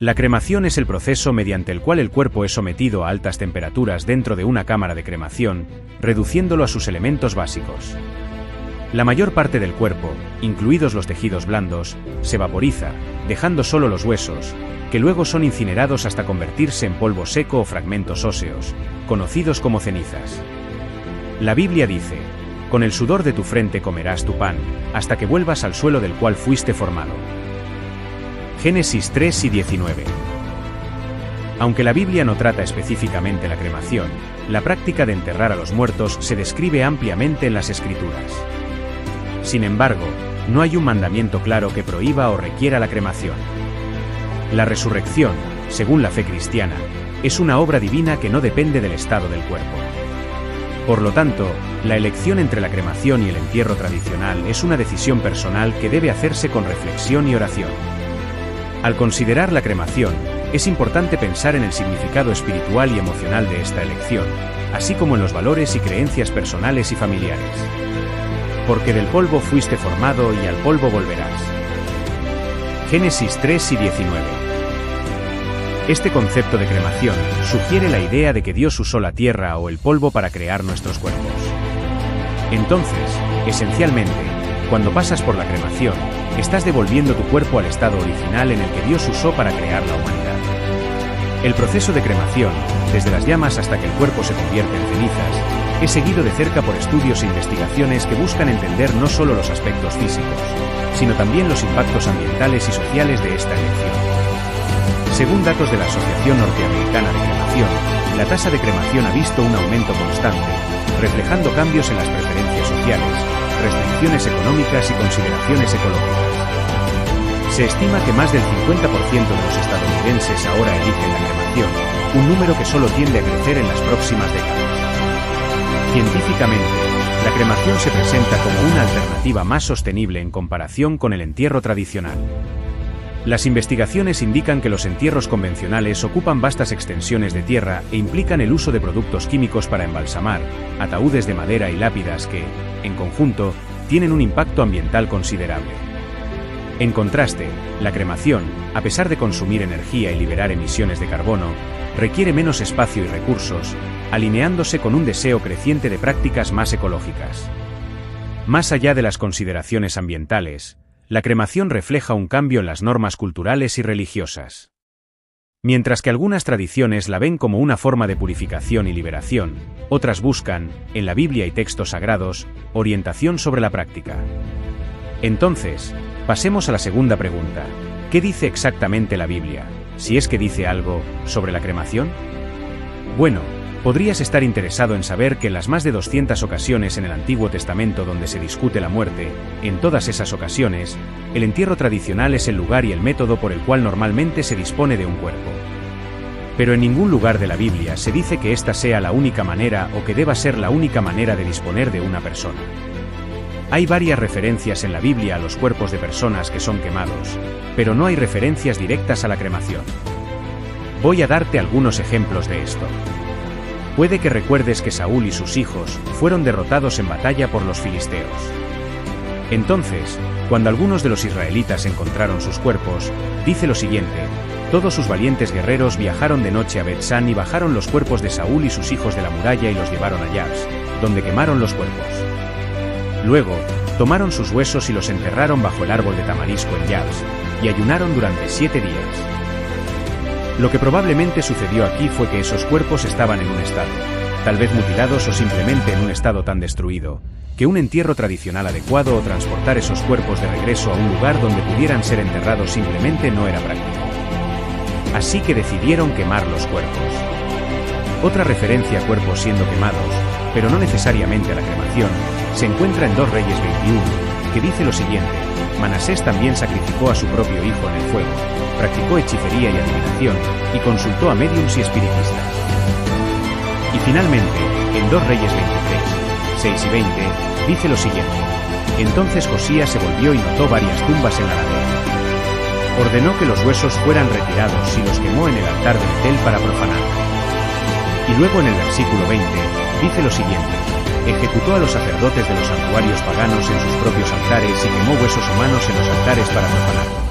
La cremación es el proceso mediante el cual el cuerpo es sometido a altas temperaturas dentro de una cámara de cremación, reduciéndolo a sus elementos básicos. La mayor parte del cuerpo, incluidos los tejidos blandos, se vaporiza, dejando solo los huesos, que luego son incinerados hasta convertirse en polvo seco o fragmentos óseos, conocidos como cenizas. La Biblia dice: «Con el sudor de tu frente comerás tu pan, hasta que vuelvas al suelo del cual fuiste formado». Génesis 3 y 19. Aunque la Biblia no trata específicamente la cremación, la práctica de enterrar a los muertos se describe ampliamente en las Escrituras. Sin embargo, no hay un mandamiento claro que prohíba o requiera la cremación. La resurrección, según la fe cristiana, es una obra divina que no depende del estado del cuerpo. Por lo tanto, la elección entre la cremación y el entierro tradicional es una decisión personal que debe hacerse con reflexión y oración. Al considerar la cremación, es importante pensar en el significado espiritual y emocional de esta elección, así como en los valores y creencias personales y familiares. Porque del polvo fuiste formado y al polvo volverás. Génesis 3 y 19. Este concepto de cremación sugiere la idea de que Dios usó la tierra o el polvo para crear nuestros cuerpos. Entonces, esencialmente, cuando pasas por la cremación, estás devolviendo tu cuerpo al estado original en el que Dios usó para crear la humanidad. El proceso de cremación, desde las llamas hasta que el cuerpo se convierte en cenizas, es seguido de cerca por estudios e investigaciones que buscan entender no solo los aspectos físicos, sino también los impactos ambientales y sociales de esta elección. Según datos de la Asociación Norteamericana de Cremación, la tasa de cremación ha visto un aumento constante, reflejando cambios en las preferencias sociales, restricciones económicas y consideraciones ecológicas. Se estima que más del 50% de los estadounidenses ahora eligen la cremación, un número que solo tiende a crecer en las próximas décadas. Científicamente, la cremación se presenta como una alternativa más sostenible en comparación con el entierro tradicional. Las investigaciones indican que los entierros convencionales ocupan vastas extensiones de tierra e implican el uso de productos químicos para embalsamar, ataúdes de madera y lápidas que, en conjunto, tienen un impacto ambiental considerable. En contraste, la cremación, a pesar de consumir energía y liberar emisiones de carbono, requiere menos espacio y recursos, alineándose con un deseo creciente de prácticas más ecológicas. Más allá de las consideraciones ambientales, la cremación refleja un cambio en las normas culturales y religiosas. Mientras que algunas tradiciones la ven como una forma de purificación y liberación, otras buscan, en la Biblia y textos sagrados, orientación sobre la práctica. Entonces, pasemos a la segunda pregunta. ¿Qué dice exactamente la Biblia, si es que dice algo, sobre la cremación? Bueno, podrías estar interesado en saber que en las más de 200 ocasiones en el Antiguo Testamento donde se discute la muerte, en todas esas ocasiones, el entierro tradicional es el lugar y el método por el cual normalmente se dispone de un cuerpo. Pero en ningún lugar de la Biblia se dice que esta sea la única manera o que deba ser la única manera de disponer de una persona. Hay varias referencias en la Biblia a los cuerpos de personas que son quemados, pero no hay referencias directas a la cremación. Voy a darte algunos ejemplos de esto. Puede que recuerdes que Saúl y sus hijos fueron derrotados en batalla por los filisteos. Entonces, cuando algunos de los israelitas encontraron sus cuerpos, dice lo siguiente: todos sus valientes guerreros viajaron de noche a Bet-San y bajaron los cuerpos de Saúl y sus hijos de la muralla y los llevaron a Jabs, donde quemaron los cuerpos. Luego, tomaron sus huesos y los enterraron bajo el árbol de tamarisco en Jabs, y ayunaron durante 7 días. Lo que probablemente sucedió aquí fue que esos cuerpos estaban en un estado, tal vez mutilados o simplemente en un estado tan destruido, que un entierro tradicional adecuado o transportar esos cuerpos de regreso a un lugar donde pudieran ser enterrados simplemente no era práctico. Así que decidieron quemar los cuerpos. Otra referencia a cuerpos siendo quemados, pero no necesariamente a la cremación, se encuentra en 2 Reyes 21, que dice lo siguiente: Manasés también sacrificó a su propio hijo en el fuego, practicó hechicería y adivinación, y consultó a médiums y espiritistas. Y finalmente, en 2 Reyes 23, 6 y 20, dice lo siguiente: entonces Josías se volvió y notó varias tumbas en la ladera. Ordenó que los huesos fueran retirados y los quemó en el altar de Betel para profanarlo. Y luego en el versículo 20, dice lo siguiente: ejecutó a los sacerdotes de los santuarios paganos en sus propios altares y quemó huesos humanos en los altares para profanarlos.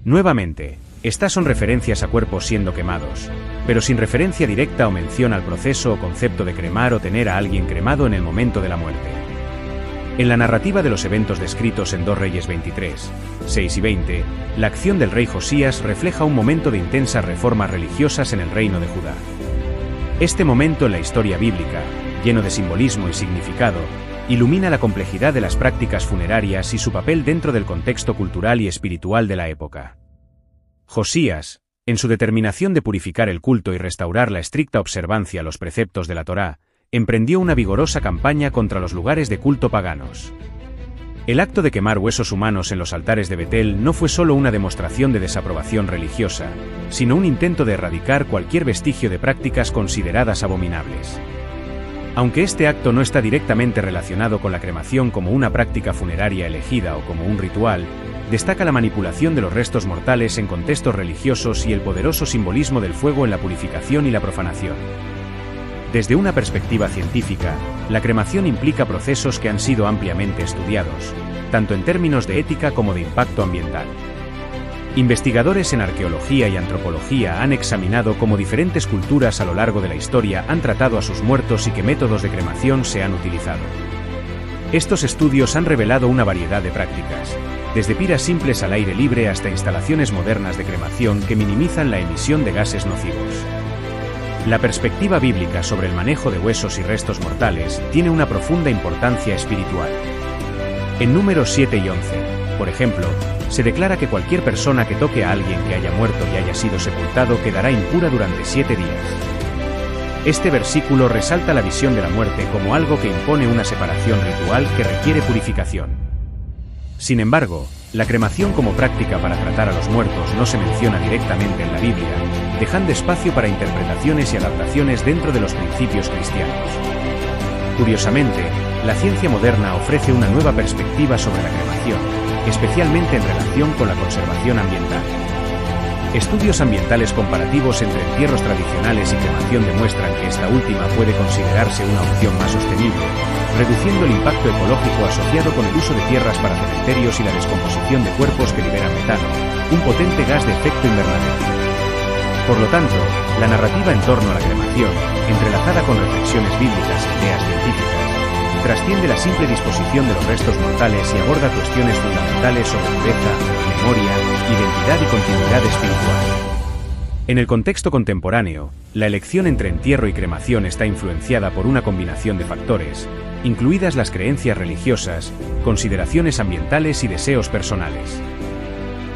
Nuevamente, Estas son referencias a cuerpos siendo quemados, pero sin referencia directa o mención al proceso o concepto de cremar o tener a alguien cremado en el momento de la muerte. En la narrativa de los eventos descritos en 2 Reyes 23, 6 y 20, la acción del rey Josías refleja un momento de intensas reformas religiosas en el reino de Judá. Este momento en la historia bíblica, lleno de simbolismo y significado, ilumina la complejidad de las prácticas funerarias y su papel dentro del contexto cultural y espiritual de la época. Josías, en su determinación de purificar el culto y restaurar la estricta observancia a los preceptos de la Torá, emprendió una vigorosa campaña contra los lugares de culto paganos. El acto de quemar huesos humanos en los altares de Betel no fue solo una demostración de desaprobación religiosa, sino un intento de erradicar cualquier vestigio de prácticas consideradas abominables. Aunque este acto no está directamente relacionado con la cremación como una práctica funeraria elegida o como un ritual, destaca la manipulación de los restos mortales en contextos religiosos y el poderoso simbolismo del fuego en la purificación y la profanación. Desde una perspectiva científica, la cremación implica procesos que han sido ampliamente estudiados, tanto en términos de ética como de impacto ambiental. Investigadores en arqueología y antropología han examinado cómo diferentes culturas a lo largo de la historia han tratado a sus muertos y qué métodos de cremación se han utilizado. Estos estudios han revelado una variedad de prácticas, desde piras simples al aire libre hasta instalaciones modernas de cremación que minimizan la emisión de gases nocivos. La perspectiva bíblica sobre el manejo de huesos y restos mortales tiene una profunda importancia espiritual. En Números 7 y 11, por ejemplo, se declara que cualquier persona que toque a alguien que haya muerto y haya sido sepultado quedará impura durante 7 días. Este versículo resalta la visión de la muerte como algo que impone una separación ritual que requiere purificación. Sin embargo, la cremación como práctica para tratar a los muertos no se menciona directamente en la Biblia, dejando espacio para interpretaciones y adaptaciones dentro de los principios cristianos. Curiosamente, la ciencia moderna ofrece una nueva perspectiva sobre la cremación, especialmente en relación con la conservación ambiental. Estudios ambientales comparativos entre entierros tradicionales y cremación demuestran que esta última puede considerarse una opción más sostenible, reduciendo el impacto ecológico asociado con el uso de tierras para cementerios y la descomposición de cuerpos que liberan metano, un potente gas de efecto invernadero. Por lo tanto, la narrativa en torno a la cremación, entrelazada con reflexiones bíblicas e ideas científicas, trasciende la simple disposición de los restos mortales y aborda cuestiones fundamentales sobre pureza, memoria, identidad y continuidad espiritual. En el contexto contemporáneo, la elección entre entierro y cremación está influenciada por una combinación de factores, incluidas las creencias religiosas, consideraciones ambientales y deseos personales.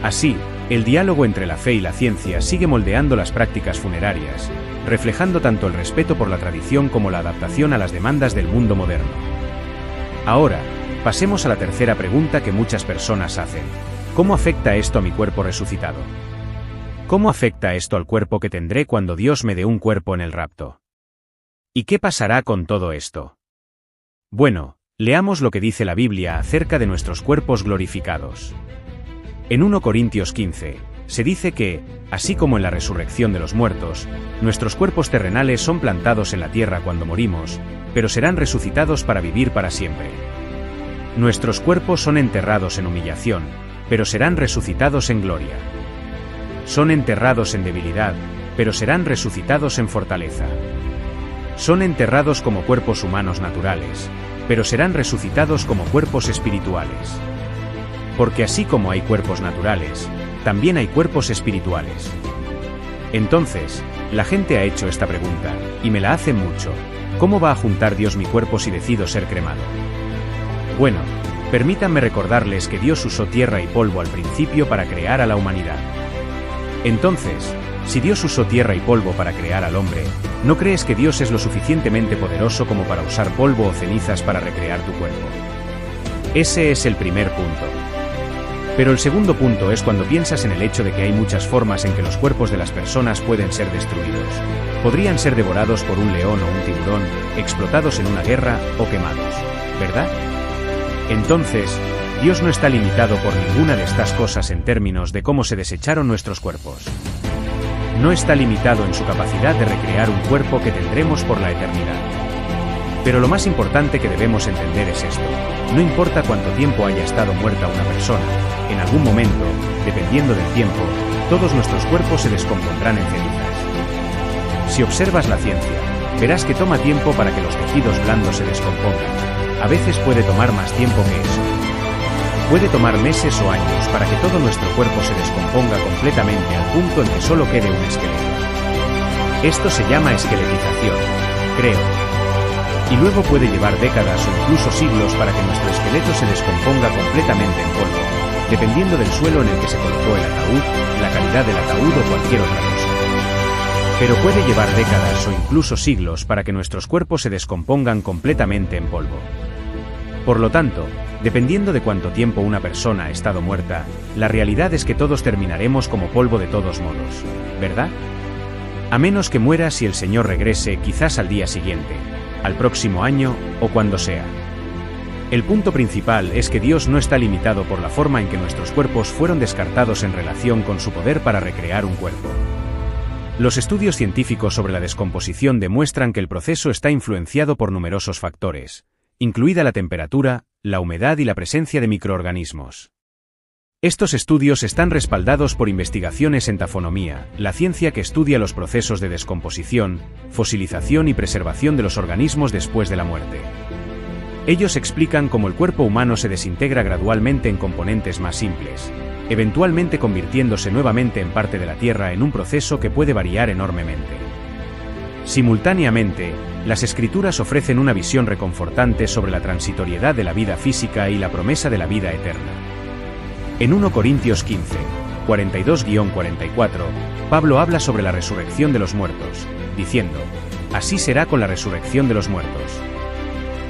Así, el diálogo entre la fe y la ciencia sigue moldeando las prácticas funerarias, reflejando tanto el respeto por la tradición como la adaptación a las demandas del mundo moderno. Ahora, pasemos a la tercera pregunta que muchas personas hacen. ¿Cómo afecta esto a mi cuerpo resucitado? ¿Cómo afecta esto al cuerpo que tendré cuando Dios me dé un cuerpo en el rapto? ¿Y qué pasará con todo esto? Bueno, leamos lo que dice la Biblia acerca de nuestros cuerpos glorificados. En 1 Corintios 15, se dice que, así como en la resurrección de los muertos, nuestros cuerpos terrenales son plantados en la tierra cuando morimos, pero serán resucitados para vivir para siempre. Nuestros cuerpos son enterrados en humillación, pero serán resucitados en gloria. Son enterrados en debilidad, pero serán resucitados en fortaleza. Son enterrados como cuerpos humanos naturales, pero serán resucitados como cuerpos espirituales. Porque así como hay cuerpos naturales, también hay cuerpos espirituales. Entonces, la gente ha hecho esta pregunta, y me la hacen mucho. ¿Cómo va a juntar Dios mi cuerpo si decido ser cremado? Bueno, permítanme recordarles que Dios usó tierra y polvo al principio para crear a la humanidad. Entonces, si Dios usó tierra y polvo para crear al hombre, ¿no crees que Dios es lo suficientemente poderoso como para usar polvo o cenizas para recrear tu cuerpo? Ese es el primer punto. Pero el segundo punto es cuando piensas en el hecho de que hay muchas formas en que los cuerpos de las personas pueden ser destruidos. Podrían ser devorados por un león o un tiburón, explotados en una guerra o quemados, ¿verdad? Entonces, Dios no está limitado por ninguna de estas cosas en términos de cómo se desecharon nuestros cuerpos. No está limitado en su capacidad de recrear un cuerpo que tendremos por la eternidad. Pero lo más importante que debemos entender es esto: no importa cuánto tiempo haya estado muerta una persona, en algún momento, dependiendo del tiempo, todos nuestros cuerpos se descompondrán en cenizas. Si observas la ciencia, verás que toma tiempo para que los tejidos blandos se descompongan. A veces puede tomar más tiempo que eso. Puede tomar meses o años para que todo nuestro cuerpo se descomponga completamente al punto en que solo quede un esqueleto. Esto se llama esqueletización, creo. Y luego puede llevar décadas o incluso siglos para que nuestro esqueleto se descomponga completamente en polvo, dependiendo del suelo en el que se colocó el ataúd, la calidad del ataúd o cualquier otra cosa. Pero puede llevar décadas o incluso siglos para que nuestros cuerpos se descompongan completamente en polvo. Por lo tanto, dependiendo de cuánto tiempo una persona ha estado muerta, la realidad es que todos terminaremos como polvo de todos modos, ¿verdad? A menos que muera si el Señor regrese quizás al día siguiente, al próximo año o cuando sea. El punto principal es que Dios no está limitado por la forma en que nuestros cuerpos fueron descartados en relación con su poder para recrear un cuerpo. Los estudios científicos sobre la descomposición demuestran que el proceso está influenciado por numerosos factores, incluida la temperatura, la humedad y la presencia de microorganismos. Estos estudios están respaldados por investigaciones en tafonomía, la ciencia que estudia los procesos de descomposición, fosilización y preservación de los organismos después de la muerte. Ellos explican cómo el cuerpo humano se desintegra gradualmente en componentes más simples, eventualmente convirtiéndose nuevamente en parte de la Tierra en un proceso que puede variar enormemente. Simultáneamente, las Escrituras ofrecen una visión reconfortante sobre la transitoriedad de la vida física y la promesa de la vida eterna. En 1 Corintios 15, 42-44, Pablo habla sobre la resurrección de los muertos, diciendo: así será con la resurrección de los muertos.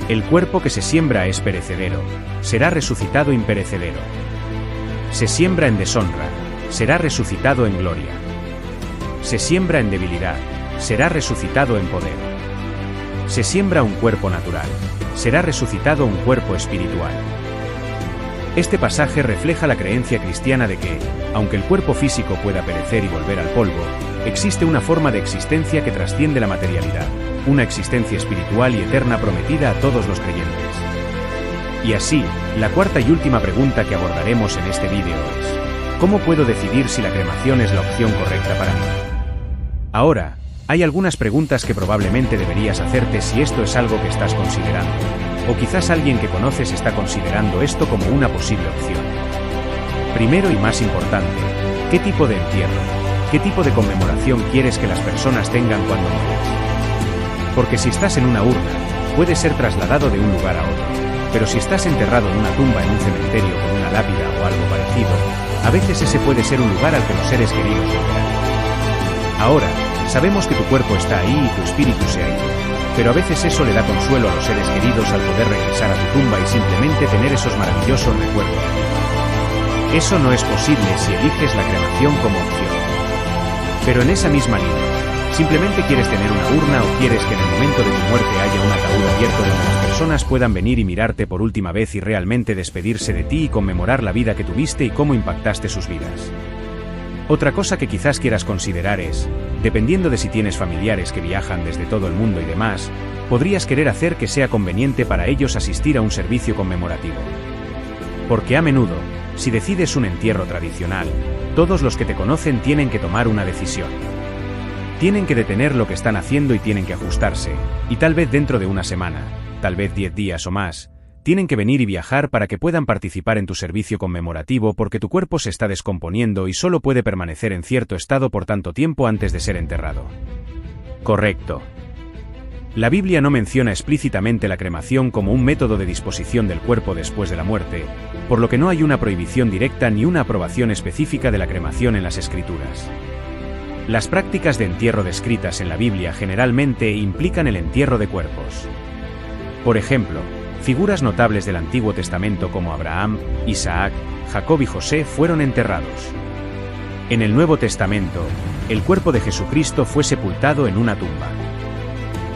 El cuerpo que se siembra es perecedero, será resucitado imperecedero. Se siembra en deshonra, será resucitado en gloria. Se siembra en debilidad, será resucitado en poder. Se siembra un cuerpo natural, será resucitado un cuerpo espiritual. Este pasaje refleja la creencia cristiana de que, aunque el cuerpo físico pueda perecer y volver al polvo, existe una forma de existencia que trasciende la materialidad, una existencia espiritual y eterna prometida a todos los creyentes. Y así, la cuarta y última pregunta que abordaremos en este vídeo es: ¿cómo puedo decidir si la cremación es la opción correcta para mí? Ahora, hay algunas preguntas que probablemente deberías hacerte si esto es algo que estás considerando. O quizás alguien que conoces está considerando esto como una posible opción. Primero y más importante, ¿qué tipo de entierro, qué tipo de conmemoración quieres que las personas tengan cuando mueres? Porque si estás en una urna, puedes ser trasladado de un lugar a otro, pero si estás enterrado en una tumba en un cementerio con una lápida o algo parecido, a veces ese puede ser un lugar al que los seres queridos volverán. Ahora, sabemos que tu cuerpo está ahí y tu espíritu se ha ido. Pero a veces eso le da consuelo a los seres queridos al poder regresar a tu tumba y simplemente tener esos maravillosos recuerdos. Eso no es posible si eliges la cremación como opción. Pero en esa misma línea, ¿simplemente quieres tener una urna o quieres que en el momento de tu muerte haya un ataúd abierto donde las personas puedan venir y mirarte por última vez y realmente despedirse de ti y conmemorar la vida que tuviste y cómo impactaste sus vidas? Otra cosa que quizás quieras considerar es, dependiendo de si tienes familiares que viajan desde todo el mundo y demás, podrías querer hacer que sea conveniente para ellos asistir a un servicio conmemorativo. Porque a menudo, si decides un entierro tradicional, todos los que te conocen tienen que tomar una decisión. Tienen que detener lo que están haciendo y tienen que ajustarse, y tal vez dentro de una semana, tal vez 10 días o más, tienen que venir y viajar para que puedan participar en tu servicio conmemorativo porque tu cuerpo se está descomponiendo y solo puede permanecer en cierto estado por tanto tiempo antes de ser enterrado. Correcto. La Biblia no menciona explícitamente la cremación como un método de disposición del cuerpo después de la muerte, por lo que no hay una prohibición directa ni una aprobación específica de la cremación en las Escrituras. Las prácticas de entierro descritas en la Biblia generalmente implican el entierro de cuerpos. Por ejemplo, figuras notables del Antiguo Testamento como Abraham, Isaac, Jacob y José fueron enterrados. En el Nuevo Testamento, el cuerpo de Jesucristo fue sepultado en una tumba.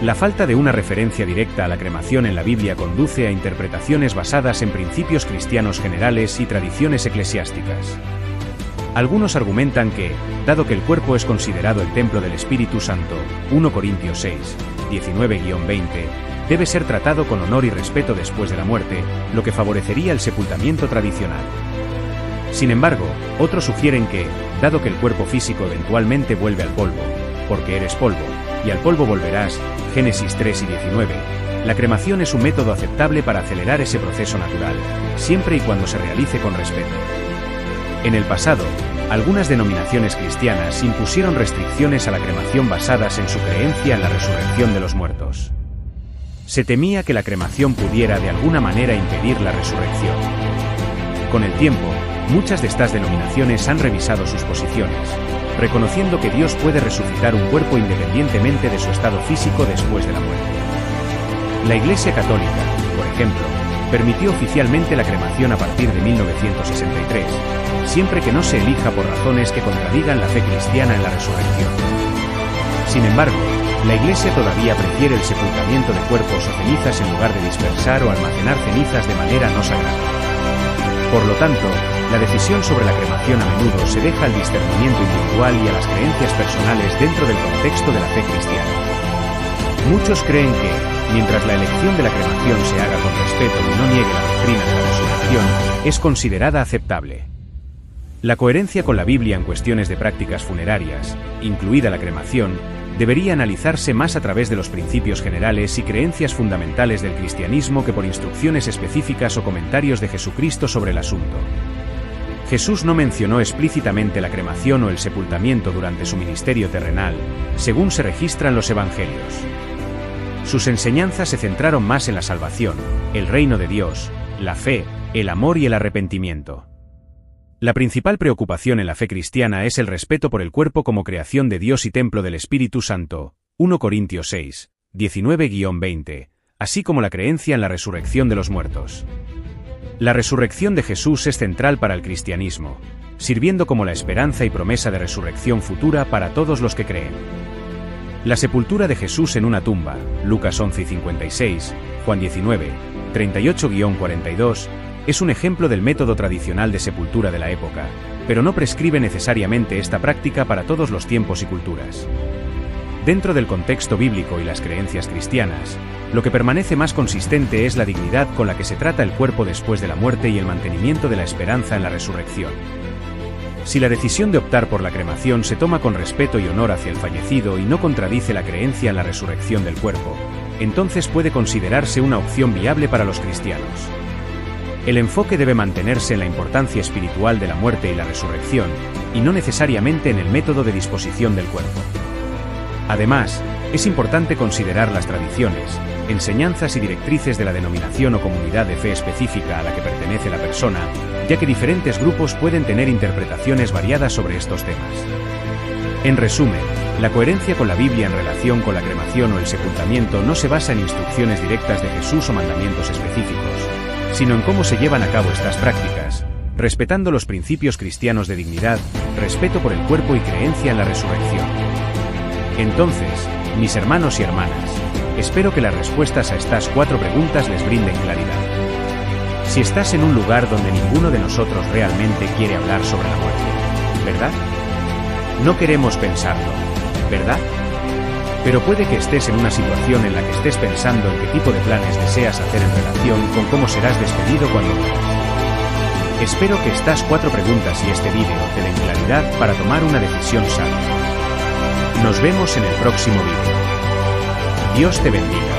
La falta de una referencia directa a la cremación en la Biblia conduce a interpretaciones basadas en principios cristianos generales y tradiciones eclesiásticas. Algunos argumentan que, dado que el cuerpo es considerado el templo del Espíritu Santo, 1 Corintios 6, 19-20, debe ser tratado con honor y respeto después de la muerte, lo que favorecería el sepultamiento tradicional. Sin embargo, otros sugieren que, dado que el cuerpo físico eventualmente vuelve al polvo, porque eres polvo, y al polvo volverás, Génesis 3 y 19, la cremación es un método aceptable para acelerar ese proceso natural, siempre y cuando se realice con respeto. En el pasado, algunas denominaciones cristianas impusieron restricciones a la cremación basadas en su creencia en la resurrección de los muertos. Se temía que la cremación pudiera de alguna manera impedir la resurrección. Con el tiempo, muchas de estas denominaciones han revisado sus posiciones, reconociendo que Dios puede resucitar un cuerpo independientemente de su estado físico después de la muerte. La Iglesia Católica, por ejemplo, permitió oficialmente la cremación a partir de 1963, siempre que no se elija por razones que contradigan la fe cristiana en la resurrección. Sin embargo, la Iglesia todavía prefiere el sepultamiento de cuerpos o cenizas en lugar de dispersar o almacenar cenizas de manera no sagrada. Por lo tanto, la decisión sobre la cremación a menudo se deja al discernimiento individual y a las creencias personales dentro del contexto de la fe cristiana. Muchos creen que, mientras la elección de la cremación se haga con respeto y no niegue la doctrina de la resurrección, es considerada aceptable. La coherencia con la Biblia en cuestiones de prácticas funerarias, incluida la cremación, debería analizarse más a través de los principios generales y creencias fundamentales del cristianismo que por instrucciones específicas o comentarios de Jesucristo sobre el asunto. Jesús no mencionó explícitamente la cremación o el sepultamiento durante su ministerio terrenal, según se registran los evangelios. Sus enseñanzas se centraron más en la salvación, el reino de Dios, la fe, el amor y el arrepentimiento. La principal preocupación en la fe cristiana es el respeto por el cuerpo como creación de Dios y templo del Espíritu Santo, 1 Corintios 6, 19-20, así como la creencia en la resurrección de los muertos. La resurrección de Jesús es central para el cristianismo, sirviendo como la esperanza y promesa de resurrección futura para todos los que creen. La sepultura de Jesús en una tumba, Lucas 11:56, Juan 19, 38-42, es un ejemplo del método tradicional de sepultura de la época, pero no prescribe necesariamente esta práctica para todos los tiempos y culturas. Dentro del contexto bíblico y las creencias cristianas, lo que permanece más consistente es la dignidad con la que se trata el cuerpo después de la muerte y el mantenimiento de la esperanza en la resurrección. Si la decisión de optar por la cremación se toma con respeto y honor hacia el fallecido y no contradice la creencia en la resurrección del cuerpo, entonces puede considerarse una opción viable para los cristianos. El enfoque debe mantenerse en la importancia espiritual de la muerte y la resurrección, y no necesariamente en el método de disposición del cuerpo. Además, es importante considerar las tradiciones, enseñanzas y directrices de la denominación o comunidad de fe específica a la que pertenece la persona, ya que diferentes grupos pueden tener interpretaciones variadas sobre estos temas. En resumen, la coherencia con la Biblia en relación con la cremación o el sepultamiento no se basa en instrucciones directas de Jesús o mandamientos específicos, sino en cómo se llevan a cabo estas prácticas, respetando los principios cristianos de dignidad, respeto por el cuerpo y creencia en la resurrección. Entonces, mis hermanos y hermanas, espero que las respuestas a estas 4 preguntas les brinden claridad. Si estás en un lugar donde ninguno de nosotros realmente quiere hablar sobre la muerte, ¿verdad? No queremos pensarlo, ¿verdad? Pero puede que estés en una situación en la que estés pensando en qué tipo de planes deseas hacer en relación con cómo serás despedido cuando mueras. Espero que estas 4 preguntas y este vídeo te den claridad para tomar una decisión sabia. Nos vemos en el próximo vídeo. Dios te bendiga.